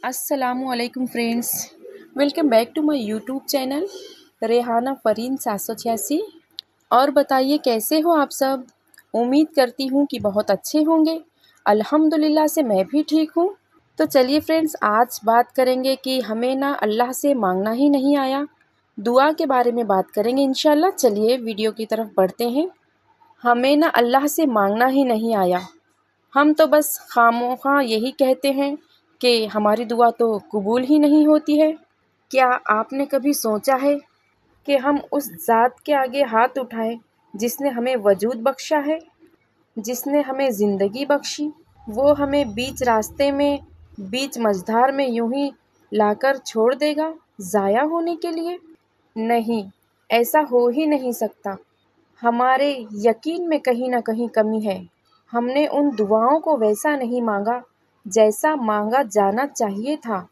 अस्सलामु अलैकुम friends, welcome back to my YouTube channel Rehana Fareen 786। और बताइए कैसे हो आप सब। उम्मीद करती हूँ कि बहुत अच्छे होंगे। अल्हम्दुलिल्लाह से मैं भी ठीक हूँ। तो चलिए फ्रेंड्स, आज बात करेंगे कि हमें ना अल्लाह से मांगना ही नहीं आया, दुआ के बारे में बात करेंगे इंशाल्लाह। चलिए वीडियो की तरफ बढ़ते हैं। हमें ना अल्लाह से मांगना ही नहीं आया, हम तो बस खामोखा यही कहते हैं कि हमारी दुआ तो कबूल ही नहीं होती है। क्या आपने कभी सोचा है कि हम उस ज़ात के आगे हाथ उठाएं जिसने हमें वजूद बख्शा है, जिसने हमें ज़िंदगी बख्शी? वो हमें बीच रास्ते में, बीच मझधार में यूं ही लाकर छोड़ देगा ज़ाया होने के लिए? नहीं, ऐसा हो ही नहीं सकता। हमारे यकीन में कहीं ना कहीं कमी है। हमने उन दुआओं को वैसा नहीं मांगा जैसा मांगा जाना चाहिए था।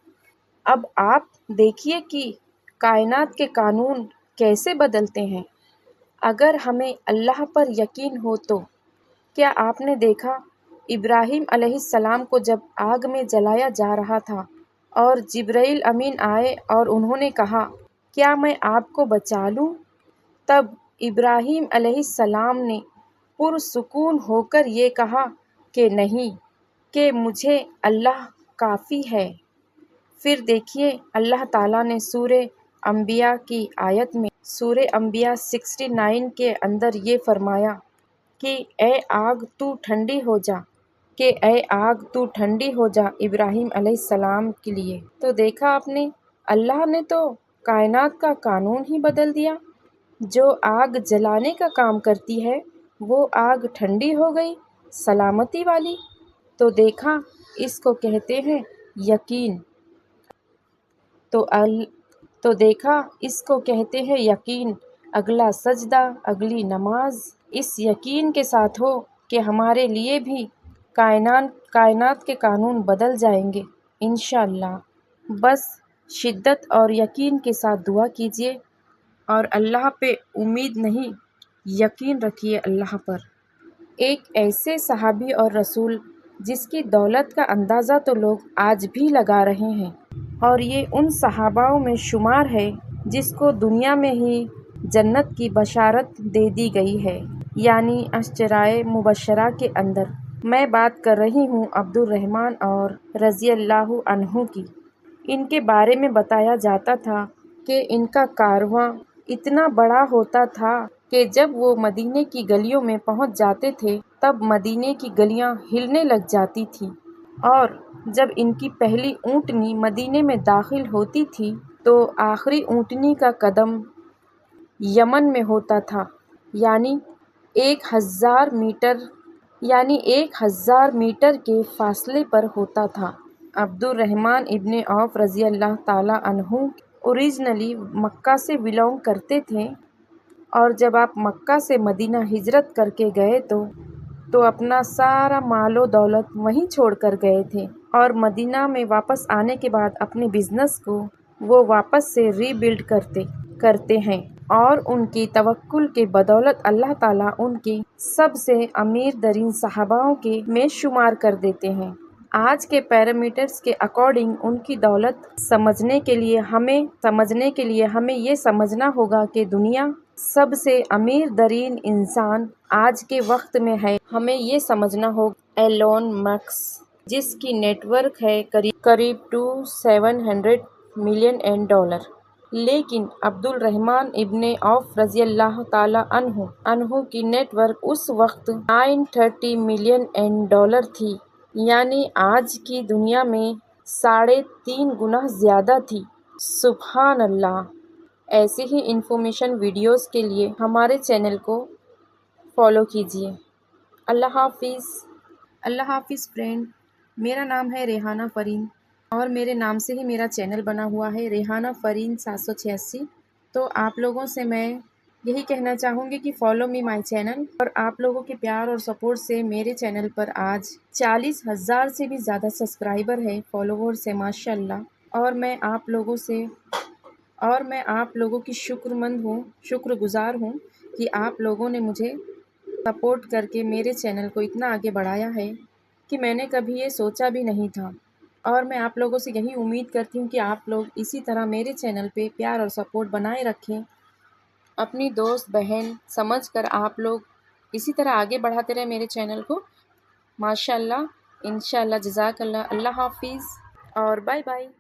अब आप देखिए कि कायनात के कानून कैसे बदलते हैं। अगर हमें अल्लाह पर यकीन हो तो क्या आपने देखा इब्राहीम अलैहिस्सलाम को जब आग में जलाया जा रहा था और जिब्राइल अमीन आए और उन्होंने कहा, क्या मैं आपको बचा लूं? तब इब्राहीम अलैहिस्सलाम ने पुरसुकून होकर ये कहा कि नहीं, कि मुझे अल्लाह काफ़ी है। फिर देखिए अल्लाह ताला ने सूरे अंबिया की आयत में, सूरे अंबिया 69 के अंदर ये फरमाया कि ए आग तू ठंडी हो जा, कि ए आग तू ठंडी हो जा इब्राहीम अलैहिस्सलाम के लिए। तो देखा आपने, अल्लाह ने तो कायनात का कानून ही बदल दिया। जो आग जलाने का काम करती है वो आग ठंडी हो गई, सलामती वाली। तो देखा, इसको कहते हैं यकीन। तो तो देखा, इसको कहते हैं यकीन। अगला सजदा, अगली नमाज इस यकीन के साथ हो कि हमारे लिए भी कायनात के कानून बदल जाएंगे इंशाअल्लाह। बस शिद्दत और यकीन के साथ दुआ कीजिए और अल्लाह पे उम्मीद नहीं, यकीन रखिए अल्लाह पर। एक ऐसे सहाबी और रसूल जिसकी दौलत का अंदाज़ा तो लोग आज भी लगा रहे हैं, और ये उन सहाबाओं में शुमार है जिसको दुनिया में ही जन्नत की बशारत दे दी गई है, यानी अशराए मुबशरा के अंदर। मैं बात कर रही हूँ अब्दुर्रहमान और रज़ी अल्लाह अन्हु की। इनके बारे में बताया जाता था कि इनका कारवां इतना बड़ा होता था कि जब वो मदीने की गलियों में पहुंच जाते थे तब मदीने की गलियां हिलने लग जाती थी। और जब इनकी पहली ऊँटनी मदीने में दाखिल होती थी तो आखिरी ऊँटनी का कदम यमन में होता था, यानी 1000 मीटर के फासले पर होता था। अब्दुर्रहमान इब्ने औफ रज़ी अल्लाह ताला अन्हु ओरिजिनली मक्का से बिलोंग करते थे, और जब आप मक्का से मदीना हिजरत करके गए तो अपना सारा मालो दौलत वहीं छोड़ कर गए थे, और मदीना में वापस आने के बाद अपने बिजनेस को वो वापस से रीबिल्ड करते हैं, और उनकी तवक्कुल के बदौलत अल्लाह ताला उनके सबसे अमीर तरीन सहाबाओं के में शुमार कर देते हैं। आज के पैरामीटर्स के अकॉर्डिंग उनकी दौलत समझने के लिए हमें ये समझना होगा कि दुनिया सबसे अमीर तरीन इंसान आज के वक्त में है। हमें ये समझना होगा एलोन मस्क, जिसकी नेटवर्क है करीब $700 मिलियन। लेकिन अब्दुल रहमान इब्ने औफ रज़ी अल्लाह ताला अन्हु की नेटवर्क उस वक्त $930 मिलियन थी, यानी आज की दुनिया में 3.5 गुना ज़्यादा थी। सुभान अल्लाह। ऐसे ही इन्फॉर्मेशन वीडियोस के लिए हमारे चैनल को फॉलो कीजिए। अल्लाह हाफिज़ फ्रेंड। मेरा नाम है रेहाना फ़रीन और मेरे नाम से ही मेरा चैनल बना हुआ है रेहाना फ़रीन 786। तो आप लोगों से मैं यही कहना चाहूँगी कि फॉलो मी माय चैनल। और आप लोगों के प्यार और सपोर्ट से मेरे चैनल पर आज 40,000 से भी ज़्यादा सब्सक्राइबर है, फॉलोवर्स है माशाल्लाह। और मैं आप लोगों की शुक्रगुज़ार हूँ कि आप लोगों ने मुझे सपोर्ट करके मेरे चैनल को इतना आगे बढ़ाया है कि मैंने कभी ये सोचा भी नहीं था। اور میں آپ لوگوں سے یہی امید کرتی ہوں کہ آپ لوگ اسی طرح میرے چینل پہ پیار اور سپورٹ بنائے رکھیں. اپنی دوست بہن سمجھ کر آپ لوگ اسی طرح آگے بڑھاتے رہے میرے چینل کو. ماشاء اللہ، انشاء اللہ، جزاک اللہ. اللہ حافظ اور بائے بائے.